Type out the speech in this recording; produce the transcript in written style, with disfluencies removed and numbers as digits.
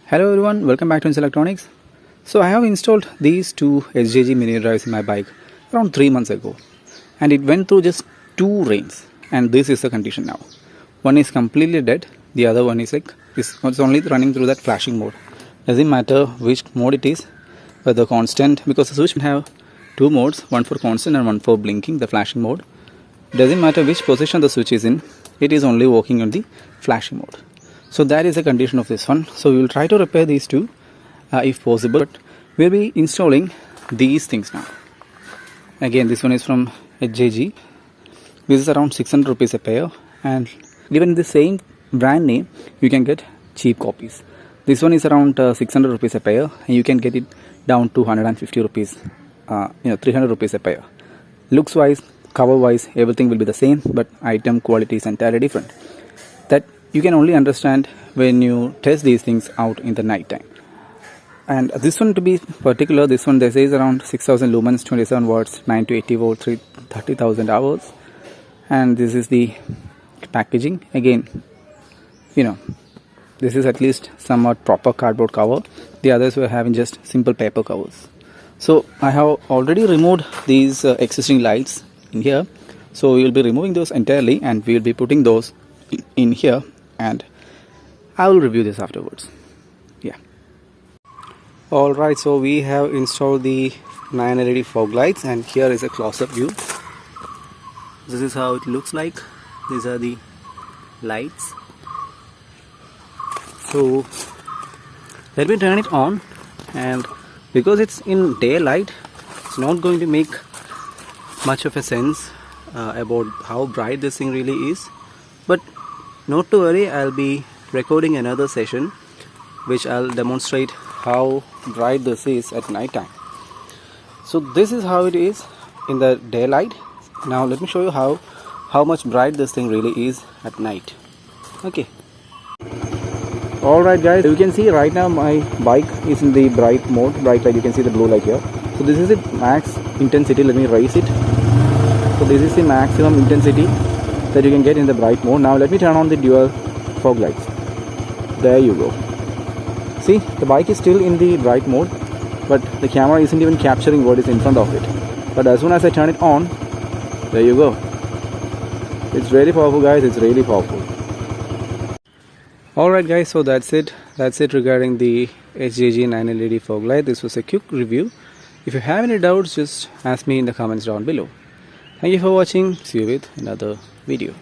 Hello everyone, welcome back to Insta Electronics. So I have installed these two HJG mini drives in my bike around 3 months ago, and it went through just 2 rains, and this is the condition now. One is completely dead, the other one is it's only running through that flashing mode. Doesn't matter which mode it is, whether constant, because the switch can have 2 modes, one for constant and one for blinking, the flashing mode. Doesn't matter which position the switch is in, it is only working on the flashing mode. So that is the condition of this one. So we will try to repair these two if possible, but we'll be installing these things now. Again, this one is from HJG. This is around 600 rupees a pair, and even the same brand name you can get cheap copies. This one is around 600 rupees a pair, and you can get it down to 150 rupees, 300 rupees a pair. Looks wise, cover wise, everything will be the same, but item quality is entirely different. That you can only understand when you test these things out in the night time. And this one, to be particular, this one they say is around 6000 lumens, 27 watts, 9 to 80 volt, 30,000 hours. And this is the packaging. Again, this is at least somewhat proper cardboard cover. The others were having just simple paper covers. So I have already removed these existing lights in here. So we will be removing those entirely, and we will be putting those in here, and I will review this afterwards. Alright, so we have installed the 9 LED fog lights, and here is a close-up view. This is how it looks like. These are the lights. So let me turn it on, and because it's in daylight, it's not going to make much of a sense about how bright this thing really is, but not to worry, I'll be recording another session which I'll demonstrate how bright this is at night time. So this is how it is in the daylight. Now let me show you how much bright this thing really is at night. Okay. Alright guys, you can see right now my bike is in the bright mode, bright light. You can see the blue light here. So this is the max intensity. Let me raise it. So this is the maximum intensity that you can get in the bright mode. Now let me turn on the dual fog lights. There you go. See, the bike is still in the bright mode, but the camera isn't even capturing what is in front of it. But as soon as I turn it on, there you go. It's very powerful guys, it's really powerful. Alright guys, so that's it regarding the HJG 9 LED fog light. This was a quick review. If you have any doubts, just ask me in the comments down below. Thank you for watching. See you with another video.